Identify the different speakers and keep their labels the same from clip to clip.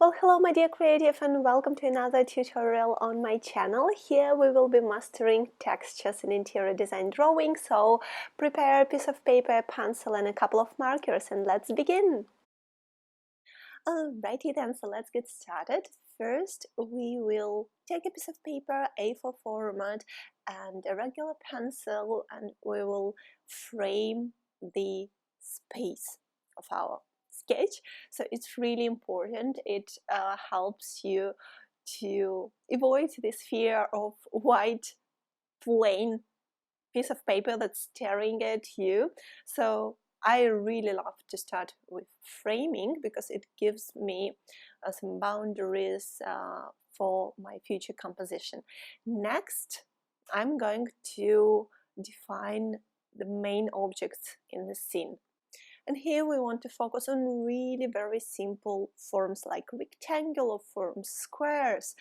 Speaker 1: Well, hello my dear creative, and welcome to another tutorial on my channel. Here we will be mastering textures in interior design drawing, so prepare a piece of paper, a pencil and a couple of markers and let's begin. Alrighty then, so let's get started. First we will take a piece of paper, A4 format, and a regular pencil, and we will frame the space of our sketch. So it's really important. It helps you to avoid this fear of white plain piece of paper that's staring at you. So I really love to start with framing because it gives me some boundaries for my future composition. Next, I'm going to define the main objects in the scene. And here we want to focus on really very simple forms like rectangular forms, squares,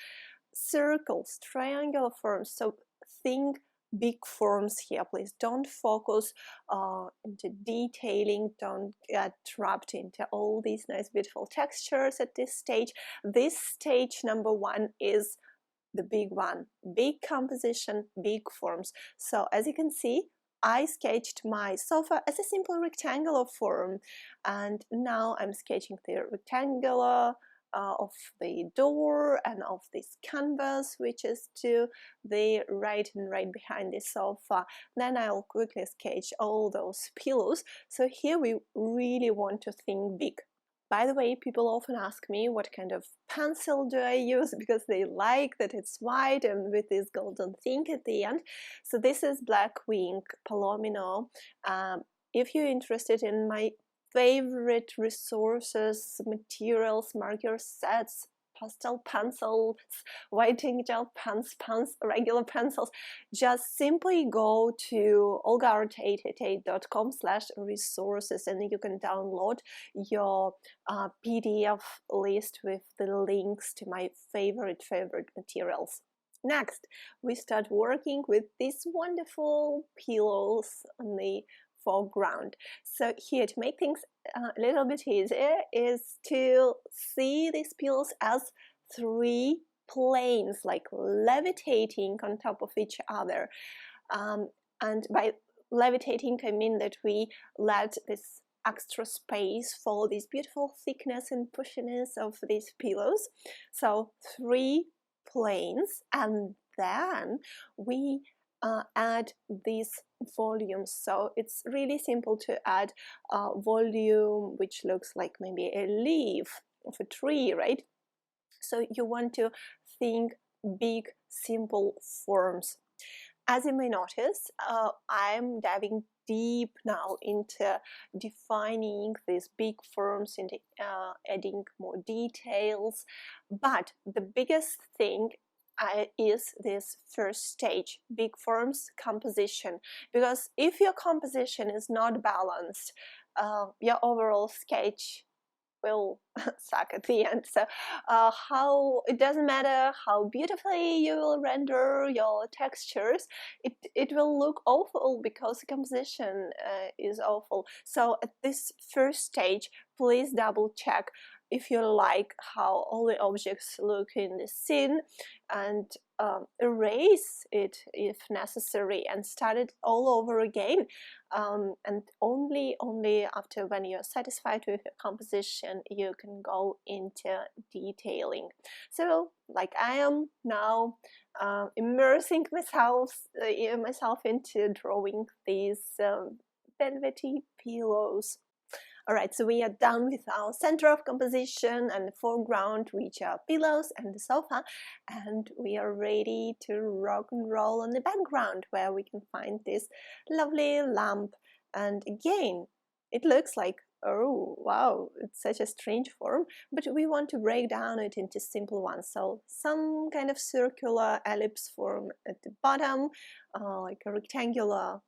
Speaker 1: circles, triangular forms. So think big forms here, please. Don't focus into detailing, don't get trapped into all these nice beautiful textures at this stage. This stage number one is the big one, big composition, big forms. So as you can see, I sketched my sofa as a simple rectangular form, and now I'm sketching the rectangular of the door and of this canvas, which is to the right and right behind the sofa. Then I'll quickly sketch all those pillows. So here we really want to think big. By the way, people often ask me what kind of pencil do I use, because they like that it's white and with this golden thing at the end. So this is Blackwing Palomino. If you're interested in my favorite resources, materials, marker sets, pastel pencils, white ink gel pens, regular pencils, just simply go to olga.com/resources and you can download your PDF list with the links to my favorite materials. Next, we start working with these wonderful pillows on the foreground. So here, to make things a little bit easier, is to see these pillows as three planes, like levitating on top of each other. And by levitating, I mean that we let this extra space for this beautiful thickness and pushiness of these pillows. So three planes, and then we add these volumes. So it's really simple to add a volume which looks like maybe a leaf of a tree, right? So you want to think big, simple forms. As you may notice, I'm diving deep now into defining these big forms, into adding more details. But the biggest thing is this first stage, big forms composition, because if your composition is not balanced, your overall sketch will suck at the end. So how it doesn't matter how beautifully you will render your textures, it will look awful because the composition is awful. So at this first stage, please double check if you like how all the objects look in the scene, and erase it if necessary and start it all over again. And only after, when you're satisfied with your composition, you can go into detailing. So like I am now immersing myself into drawing these velvety pillows. Alright, so we are done with our center of composition and the foreground, which are pillows and the sofa, and we are ready to rock and roll on the background, where we can find this lovely lamp. And again, it looks like, oh wow, it's such a strange form, but we want to break down it into simple ones. So some kind of circular ellipse form at the bottom, like a rectangular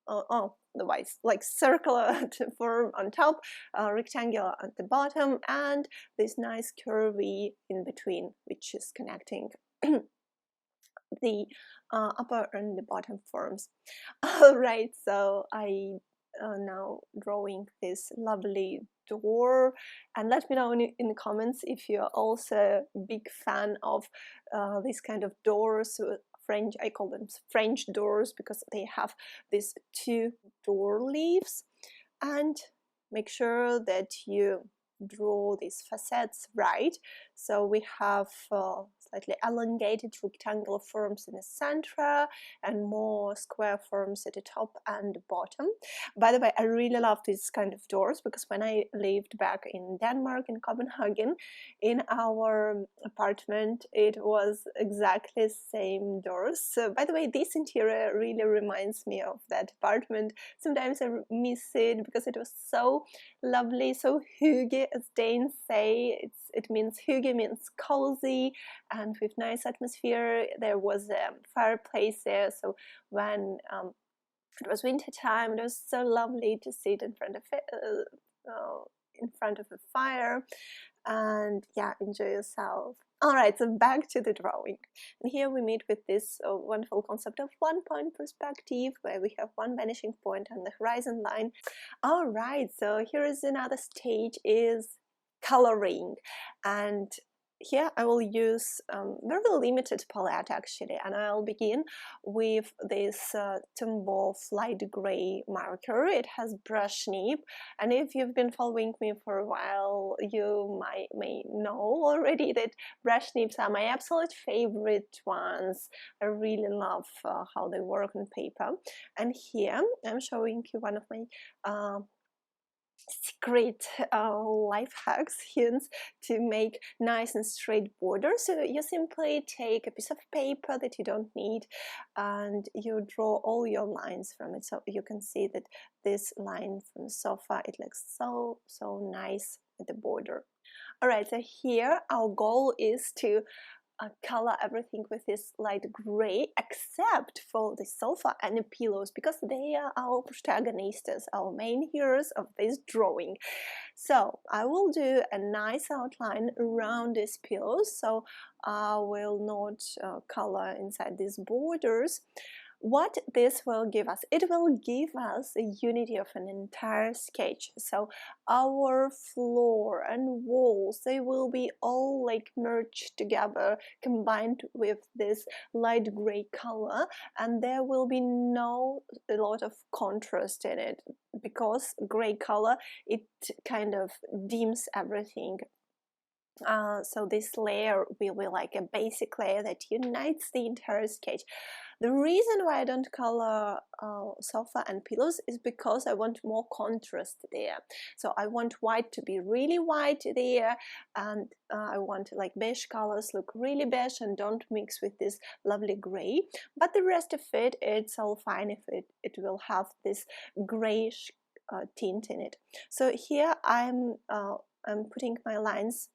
Speaker 1: otherwise like circular form on top, rectangular at the bottom, and this nice curvy in between, which is connecting the upper and the bottom forms. Alright, so I now drawing this lovely door, and let me know in the comments if you're also a big fan of this kind of doors. French, I call them French doors because they have these 2 door leaves. And make sure that you draw these facets right. So we have slightly elongated rectangular forms in the center and more square forms at the top and bottom. By the way, I really love these kind of doors because when I lived back in Denmark, in Copenhagen, in our apartment, it was exactly the same doors. So, by the way, this interior really reminds me of that apartment. Sometimes I miss it because it was so lovely, so hygge, as Danes say. It means hygge means cozy and with nice atmosphere. There was a fireplace there, so when it was winter time, it was so lovely to sit in front of a fire and yeah, enjoy yourself. Alright, so back to the drawing. And here we meet with this wonderful concept of one-point perspective, where we have one vanishing point on the horizon line. Alright, so here is another stage, is coloring. And here I will use very limited palette actually, and I'll begin with this Tombow light gray marker. It has brush nib, and if you've been following me for a while, you may know already that brush nibs are my absolute favorite ones. I really love how they work on paper. And here I'm showing you one of my secret life hacks, hints to make nice and straight borders. So you simply take a piece of paper that you don't need and you draw all your lines from it. So you can see that this line from the sofa, it looks so nice at the border. Alright, so here our goal is to color everything with this light gray, except for the sofa and the pillows, because they are our protagonists, our main heroes of this drawing. So I will do a nice outline around these pillows, so I will not color inside these borders. What this will give us? It will give us a unity of an entire sketch. So our floor and walls, they will be all like merged together, combined with this light gray color, and there will be a lot of contrast in it, because gray color, it kind of dims everything. So this layer will be like a basic layer that unites the entire sketch. The reason why I don't color sofa and pillows is because I want more contrast there. So I want white to be really white there, and I want like beige colors look really beige and don't mix with this lovely gray. But the rest of it, it's all fine if it will have this grayish tint in it. So here I'm putting my lines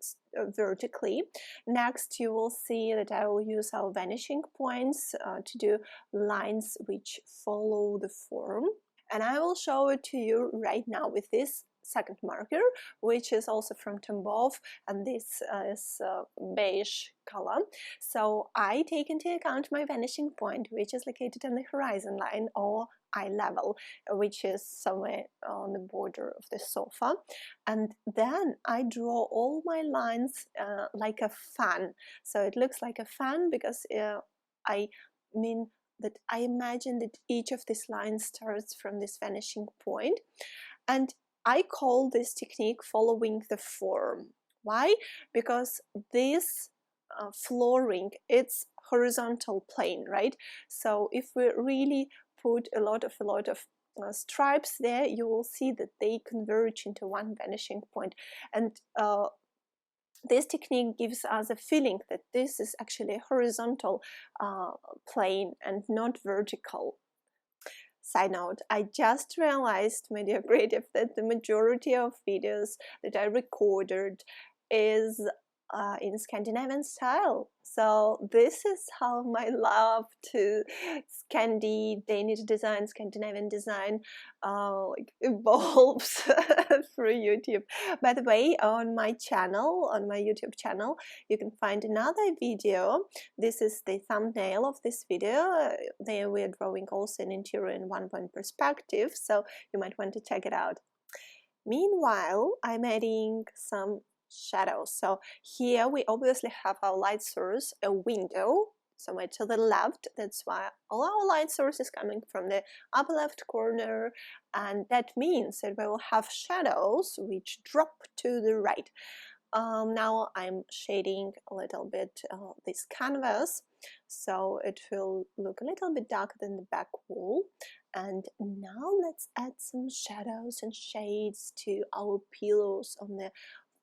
Speaker 1: vertically. Next, you will see that I will use our vanishing points to do lines which follow the form. And I will show it to you right now with this second marker, which is also from Tombow, and this is beige color. So I take into account my vanishing point, which is located on the horizon line, or eye level, which is somewhere on the border of the sofa, and then I draw all my lines like a fan. So it looks like a fan because I imagine that each of these lines starts from this vanishing point, and I call this technique following the form. Why? Because this flooring, it's horizontal plane, right? So if we really put a lot of stripes there, you will see that they converge into one vanishing point, and this technique gives us a feeling that this is actually a horizontal plane and not vertical. Side note, I just realized, my dear creative, that the majority of videos that I recorded is in Scandinavian style. So this is how my love to Danish design, Scandinavian design like evolves through YouTube. By the way, on my YouTube channel, you can find another video. This is the thumbnail of this video. There we're drawing also an interior in one-point perspective, so you might want to check it out. Meanwhile, I'm adding some shadows. So here we obviously have our light source, a window, somewhere to the left. That's why all our light source is coming from the upper left corner, and that means that we will have shadows which drop to the right. Now I'm shading a little bit this canvas, so it will look a little bit darker than the back wall. And now let's add some shadows and shades to our pillows on the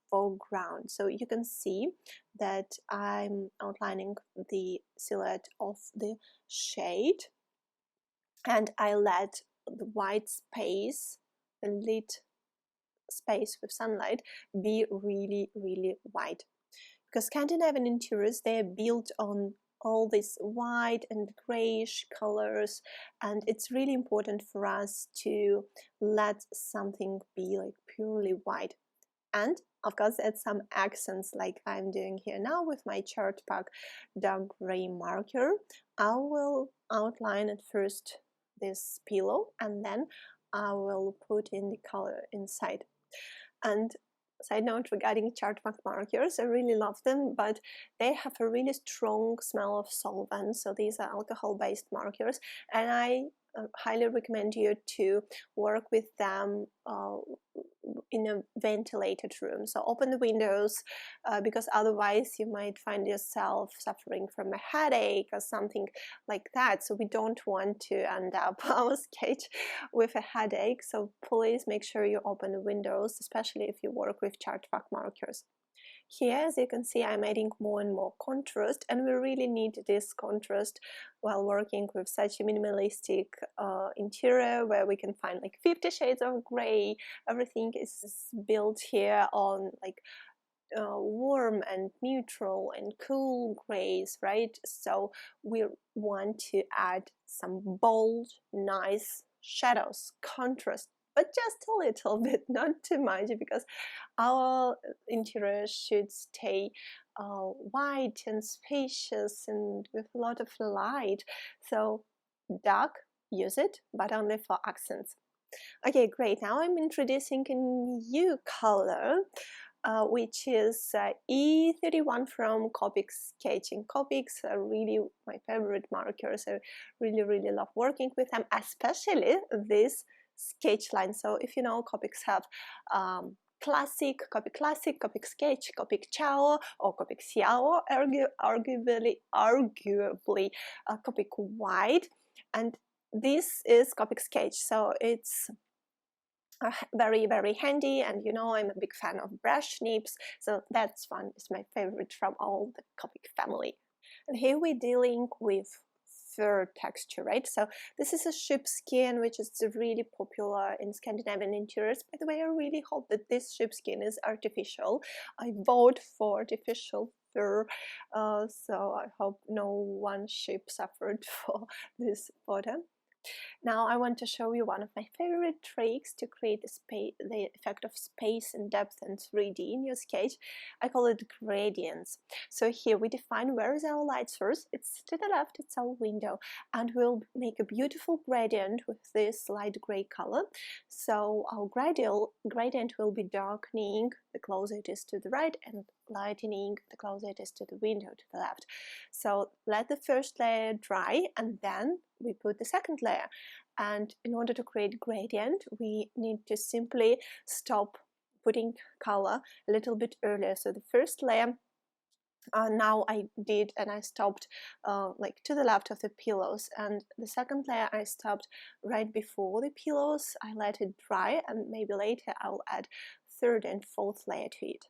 Speaker 1: foreground. So you can see that I'm outlining the silhouette of the shade, and I let the white space, the lit space with sunlight, be really wide, because Scandinavian interiors, they're built on all these white and grayish colors, and it's really important for us to let something be like purely white, and of course add some accents like I'm doing here now with my Chartpak dark gray marker. I will outline at first this pillow, and then I will put in the color inside. And side note regarding Chartpak markers, I really love them, but they have a really strong smell of solvent, so these are alcohol-based markers, and I highly recommend you to work with them in a ventilated room. So open the windows, because otherwise you might find yourself suffering from a headache or something like that. So we don't want to end up our sketch with a headache. So please make sure you open the windows, especially if you work with Chartpak markers. Here, as you can see, I'm adding more and more contrast, and we really need this contrast while working with such a minimalistic interior where we can find like 50 shades of gray. Everything is built here on like warm and neutral and cool grays, right? So we want to add some bold, nice shadows, contrast, but just a little bit, not too much, because our interior should stay wide and spacious and with a lot of light. So dark, use it, but only for accents. Okay, great. Now I'm introducing a new color, which is E31 from Copic Sketching. Copics are really my favorite markers. I really love working with them, especially this sketch line. So if you know, Copics have Classic, Copic Sketch, Copic Ciao, or Copic Xiao, arguably Copic Wide, and this is Copic Sketch. So it's very handy, and you know I'm a big fan of brush nibs, so that's one is my favorite from all the Copic family. And here we're dealing with fur texture, right? So this is a sheepskin, which is really popular in Scandinavian interiors. By the way, I really hope that this sheepskin is artificial. I vote for artificial fur, so I hope no one sheep suffered for this photo. Now I want to show you one of my favorite tricks to create the effect of space and depth and 3D in your sketch. I call it gradients. So here we define where is our light source. It's to the left, it's our window, and we'll make a beautiful gradient with this light gray color. So our gradient will be darkening the closer it is to the right, and lightening the closer it is to the window to the left. So let the first layer dry, and then we put the second layer. And in order to create gradient, we need to simply stop putting color a little bit earlier. So the first layer now I did, and I stopped like to the left of the pillows, and the second layer I stopped right before the pillows. I let it dry, and maybe later I'll add third and fourth layer to it.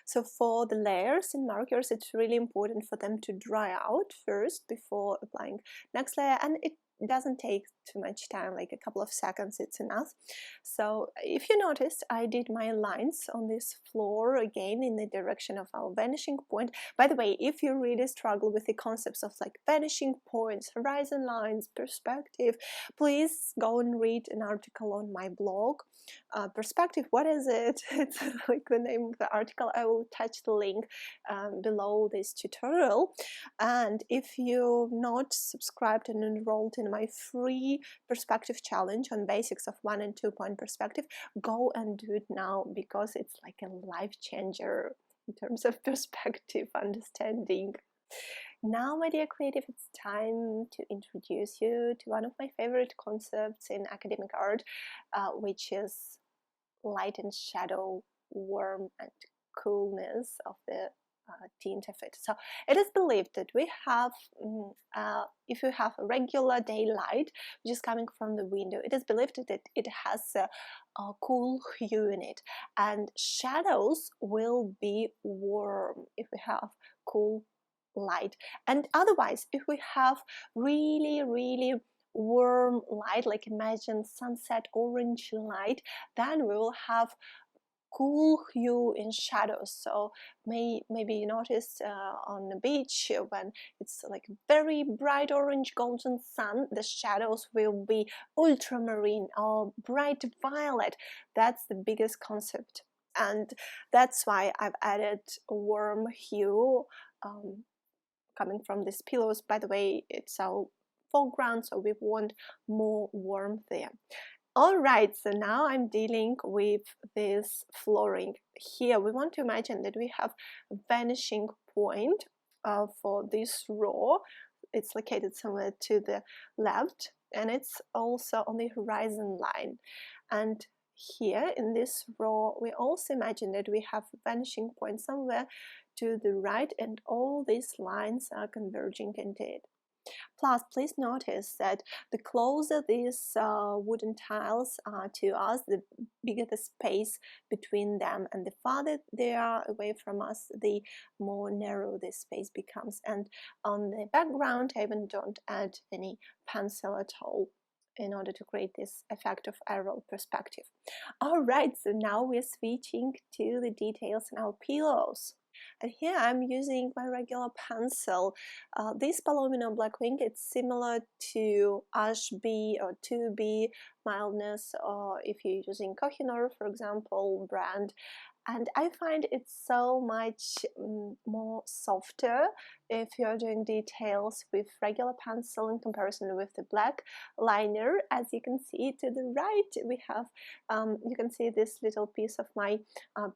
Speaker 1: So for the layers in markers, it's really important for them to dry out first before applying next layer, and it doesn't take too much time, like a couple of seconds, it's enough. So if you noticed, I did my lines on this floor again in the direction of our vanishing point. By the way, if you really struggle with the concepts of like vanishing points, horizon lines, perspective, please go and read an article on my blog. Perspective, what is it? It's like the name of the article. I will attach the link below this tutorial. And if you're not subscribed and enrolled in my free perspective challenge on basics of 1 and 2 point perspective, go and do it now, because it's like a life changer in terms of perspective understanding. Now, my dear creative, it's time to introduce you to one of my favorite concepts in academic art, which is light and shadow, warmth and coolness of the tint of it. So it is believed that we have, if you have a regular daylight which is coming from the window, it is believed that it has a cool hue in it, and shadows will be warm if we have cool light. And otherwise, if we have really, really warm light, like imagine sunset orange light, then we will have cool hue in shadows. So maybe you noticed on the beach, when it's like very bright orange golden sun, the shadows will be ultramarine or bright violet. That's the biggest concept, and that's why I've added a warm hue coming from these pillows. By the way, it's our foreground, so we want more warmth there. Alright, so now I'm dealing with this flooring. Here we want to imagine that we have a vanishing point for this row. It's located somewhere to the left, and it's also on the horizon line. And here in this row, we also imagine that we have a vanishing point somewhere to the right, and all these lines are converging into it. Plus, please notice that the closer these wooden tiles are to us, the bigger the space between them, and the farther they are away from us, the more narrow this space becomes. And on the background, I even don't add any pencil at all in order to create this effect of aerial perspective. Alright, so now we're switching to the details in our pillows. And here I'm using my regular pencil. This Palomino Blackwing, it's similar to Ash B or 2B mildness, or if you're using Kohinoor, for example, brand. And I find it so much more softer if you're doing details with regular pencil in comparison with the black liner. As you can see to the right, we have, you can see this little piece of my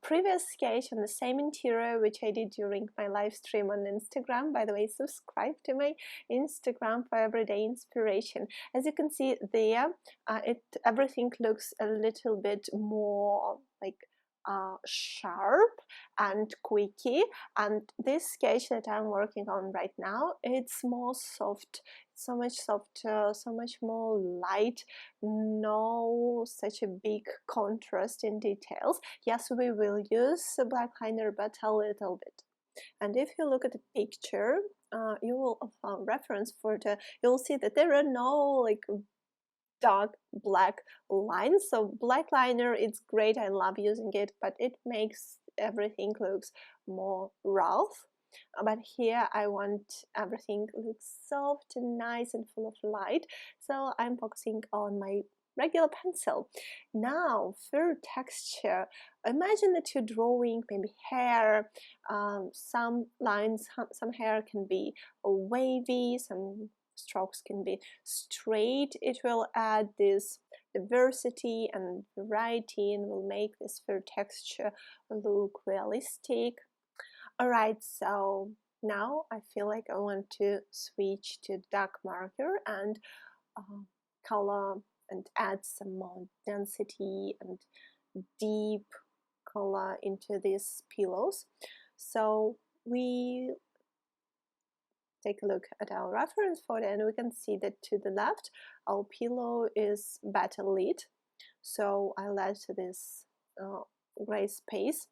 Speaker 1: previous sketch on the same interior, which I did during my live stream on Instagram. By the way, subscribe to my Instagram for everyday inspiration. As you can see there, everything looks a little bit more like sharp and quickie, and this sketch that I'm working on right now, it's more soft, so much softer, so much more light, no such a big contrast in details. Yes, we will use a black liner, but a little bit. And if you look at the picture, you will reference for the, you'll see that there are no like dark black lines. So black liner, it's great, I love using it, but it makes everything looks more rough. But here I want everything looks soft and nice and full of light, so I'm focusing on my regular pencil. Now, for texture, imagine that you're drawing maybe hair. Some lines, some hair can be wavy, some strokes can be straight. It will add this diversity and variety and will make this fur texture look realistic. Alright, so now I feel like I want to switch to dark marker and color and add some more density and deep color into these pillows. So we take a look at our reference photo, and we can see that to the left our pillow is better lit, so I let this gray space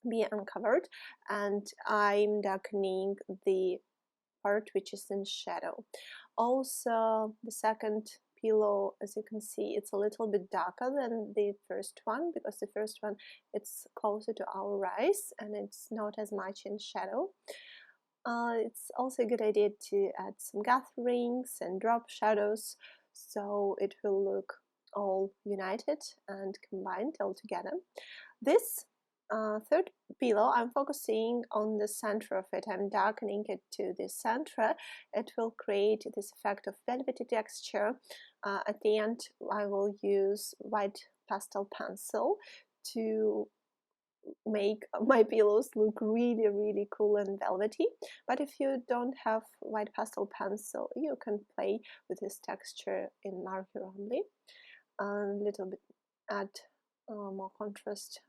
Speaker 1: be uncovered, and I'm darkening the part which is in shadow. Also, the second pillow, as you can see, it's a little bit darker than the first one, because the first one, it's closer to our eyes and it's not as much in shadow. It's also a good idea to add some gatherings and drop shadows, so it will look all united and combined all together. This third pillow, I'm focusing on the center of it. I'm darkening it to the center. It will create this effect of velvety texture. At the end, I will use white pastel pencil to make my pillows look really, really cool and velvety. But if you don't have white pastel pencil, you can play with this texture in marker only. A little bit, add more contrast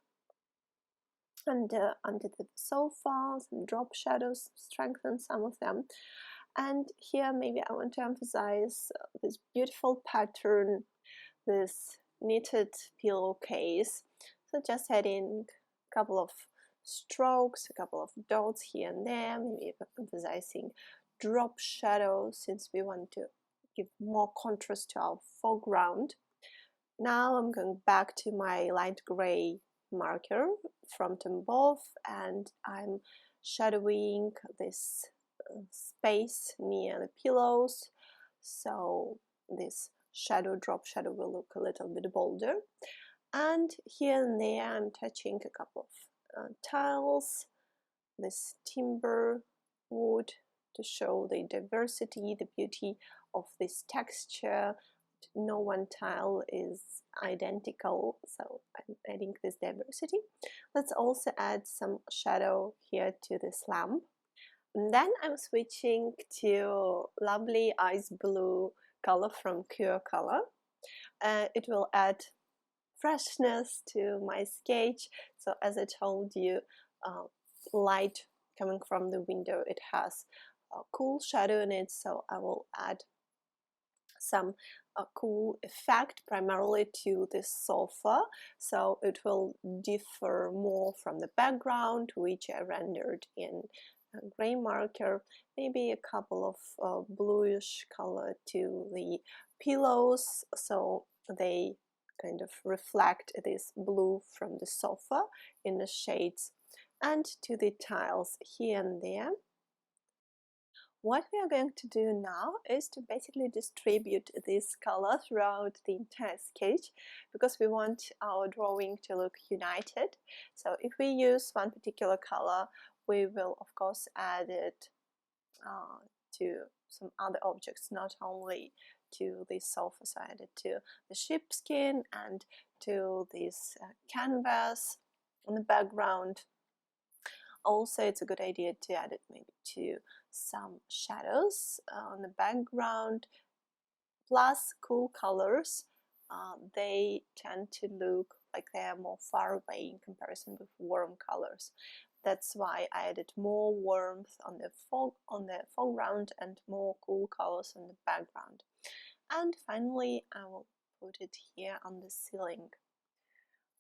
Speaker 1: under the sofa, some drop shadows, strengthen some of them. And here maybe I want to emphasize this beautiful pattern, this knitted pillowcase. So just adding a couple of strokes, a couple of dots here and there, maybe emphasizing drop shadows since we want to give more contrast to our foreground. Now I'm going back to my light gray marker from Tombow, and I'm shadowing this space near the pillows, so this drop shadow will look a little bit bolder. And here and there I'm touching a couple of tiles, this timber wood, to show the diversity, the beauty of this texture. No one tile is identical, so I'm adding this diversity. Let's also add some shadow here to this lamp. And then I'm switching to lovely ice blue color from Pure Color. It will add freshness to my sketch. So as I told you, light coming from the window, it has a cool shadow in it, so I will add some cool effect primarily to this sofa, so it will differ more from the background, which I rendered in a gray marker. Maybe a couple of bluish color to the pillows, so they kind of reflect this blue from the sofa in the shades, and to the tiles here and there. What we are going to do now is to basically distribute this color throughout the entire sketch, because we want our drawing to look united. So if we use one particular color, we will of course add it to some other objects, not only to the sofa. So I added to the sheepskin and to this canvas on the background. Also, it's a good idea to add it maybe to some shadows on the background, plus cool colors. They tend to look like they are more far away in comparison with warm colors. That's why I added more warmth on the foreground and more cool colors on the background. And finally, I will put it here on the ceiling.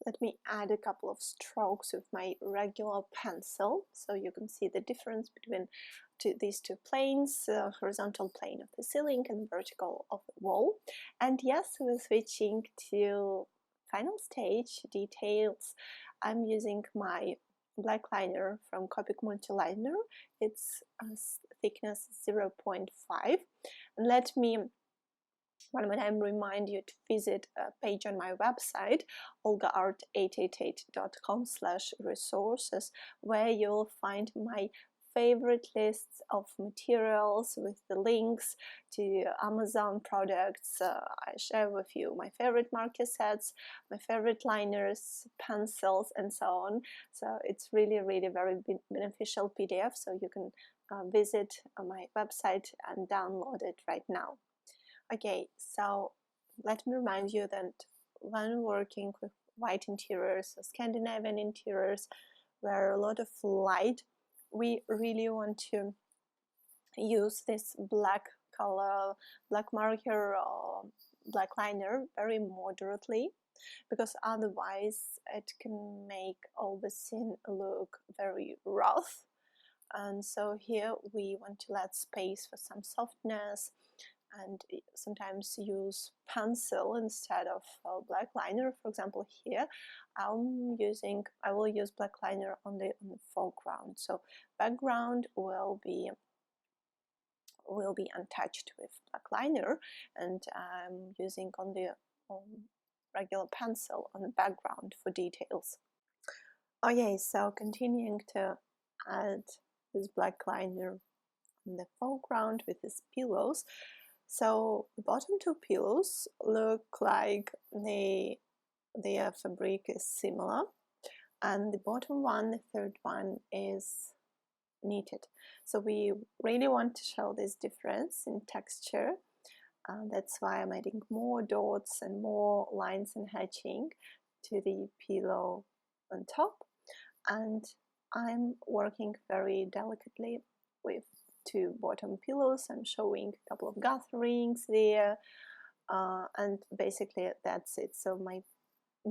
Speaker 1: Let me add a couple of strokes with my regular pencil, so you can see the difference between these two planes, horizontal plane of the ceiling and vertical of the wall. And yes, we're switching to final stage details. I'm using my black liner from Copic multiliner. It's thickness 0.5. And let me one more time remind you to visit a page on my website, olgaart888.com/resources, where you'll find my favorite lists of materials with the links to Amazon products. I share with you my favorite marker sets, my favorite liners, pencils, and so on. So it's really, really very beneficial PDF, so you can visit my website and download it right now. Okay, so let me remind you that when working with white interiors, so Scandinavian interiors, where a lot of light, we really want to use this black color, black marker or black liner very moderately, because otherwise it can make all the scene look very rough. And so here we want to let space for some softness, and sometimes use pencil instead of black liner. For example, here I will use black liner on the foreground, so background will be untouched with black liner, and I'm using on the regular pencil on the background for details. Okay, so continuing to add this black liner on the foreground with these pillows. So the bottom two pillows look like their fabric is similar, and the bottom one, the third one, is knitted. So we really want to show this difference in texture. That's why I'm adding more dots and more lines and hatching to the pillow on top. And I'm working very delicately with two bottom pillows. I'm showing a couple of gatherings there, and basically that's it. So my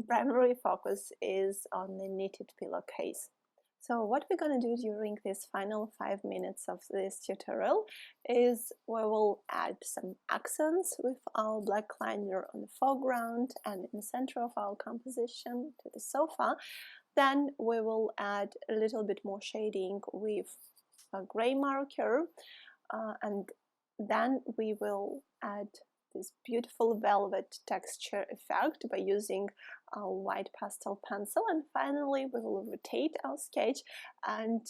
Speaker 1: primary focus is on the knitted pillowcase. So what we're going to do during this final 5 minutes of this tutorial is we will add some accents with our black liner on the foreground and in the center of our composition to the sofa. Then we will add a little bit more shading with a gray marker, and then we will add this beautiful velvet texture effect by using a white pastel pencil. And finally we will rotate our sketch and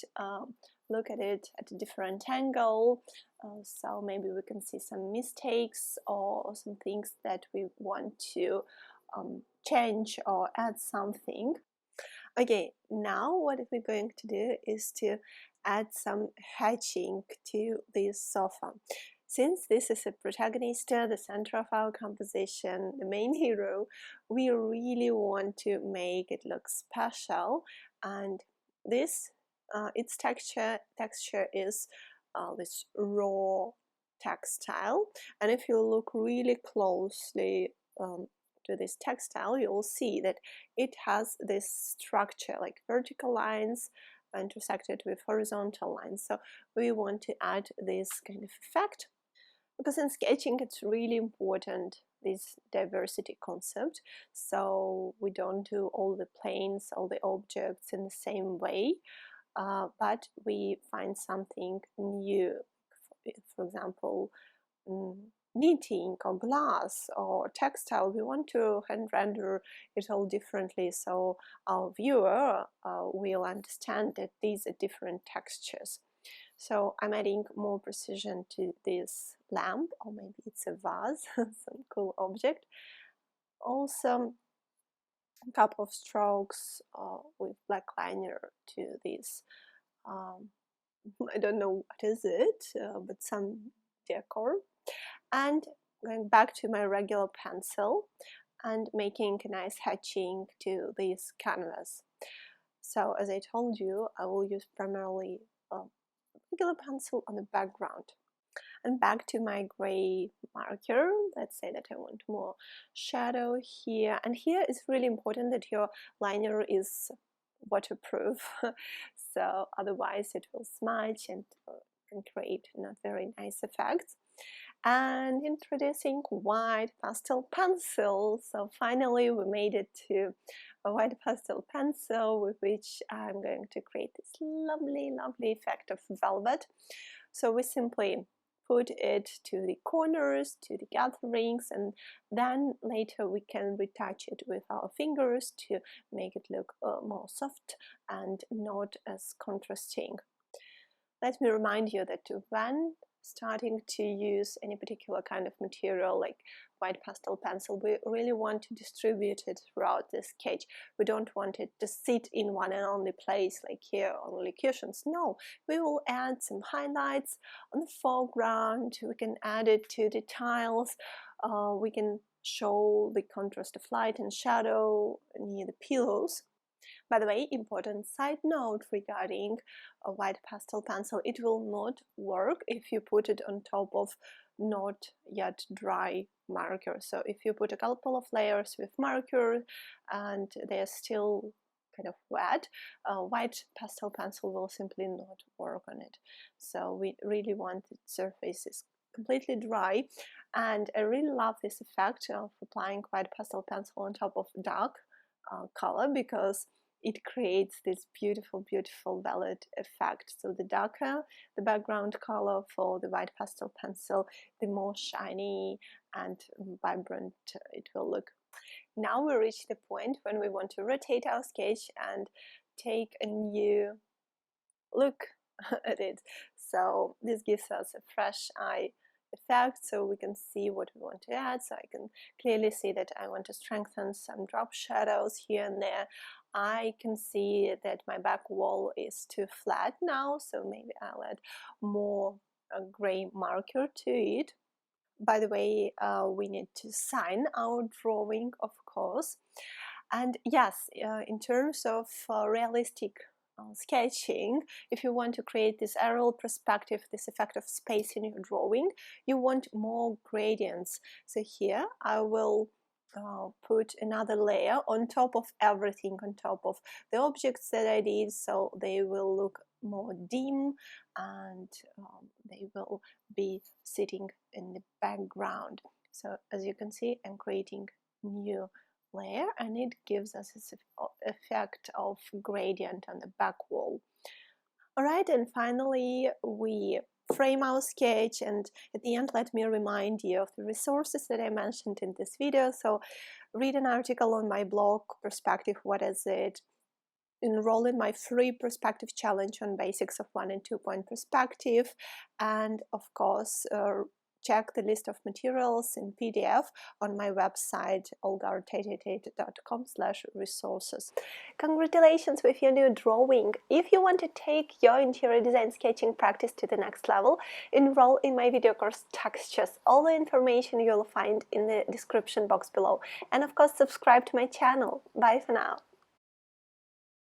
Speaker 1: look at it at a different angle, so maybe we can see some mistakes or some things that we want to change or add something. Okay, now what we're going to do is to add some hatching to this sofa. Since this is a protagonist, the center of our composition, the main hero, we really want to make it look special, and this its texture is this raw textile. And if you look really closely to this textile, you'll see that it has this structure like vertical lines intersected with horizontal lines. So we want to add this kind of effect, because in sketching it's really important, this diversity concept. So we don't do all the planes, all the objects in the same way, but we find something new. For example, knitting or glass or textile, we want to hand render it all differently, so our viewer will understand that these are different textures. So I'm adding more precision to this lamp, or maybe it's a vase, some cool object. Also a couple of strokes with black liner to this, I don't know what is it, but some decor. And going back to my regular pencil and making a nice hatching to this canvas. So as I told you, I will use primarily a regular pencil on the background. And back to my gray marker, let's say that I want more shadow here. And here it's really important that your liner is waterproof, so otherwise it will smudge and can create not very nice effects. And introducing white pastel pencil. So finally we made it to a white pastel pencil with which I'm going to create this lovely effect of velvet. So we simply put it to the corners, to the gatherings, and then later we can retouch it with our fingers to make it look more soft and not as contrasting. Let me remind you that when starting to use any particular kind of material like white pastel pencil, we really want to distribute it throughout the sketch. We don't want it to sit in one and only place like here on locutions. No, we will add some highlights on the foreground, we can add it to the tiles, we can show the contrast of light and shadow near the pillows. By the way, important side note regarding a white pastel pencil, it will not work if you put it on top of not yet dry marker. So if you put a couple of layers with marker and they're still kind of wet, white pastel pencil will simply not work on it. So we really want the surface is completely dry, and I really love this effect of applying white pastel pencil on top of dark color, because it creates this beautiful velvet effect. So the darker the background color for the white pastel pencil, the more shiny and vibrant it will look. Now we reach the point when we want to rotate our sketch and take a new look at it. So this gives us a fresh eye effect, so we can see what we want to add. So I can clearly see that I want to strengthen some drop shadows here and there. I can see that my back wall is too flat now, so maybe I'll add more gray marker to it. By the way, we need to sign our drawing, of course. And yes, in terms of realistic sketching, if you want to create this aerial perspective, this effect of space in your drawing, you want more gradients. So here I will put another layer on top of everything, on top of the objects that I did, so they will look more dim and they will be sitting in the background. So as you can see, I'm creating new layer and it gives us this effect of gradient on the back wall. Alright, and finally we frame our sketch, and at the end let me remind you of the resources that I mentioned in this video. So read an article on my blog, Perspective, What Is It? Enroll in my free perspective challenge on basics of 1 and 2 point perspective, and of course check the list of materials in PDF on my website olgasorokina.com/resources. Congratulations with your new drawing! If you want to take your interior design sketching practice to the next level, enroll in my video course Textures. All the information you'll find in the description box below. And of course subscribe to my channel. Bye for now!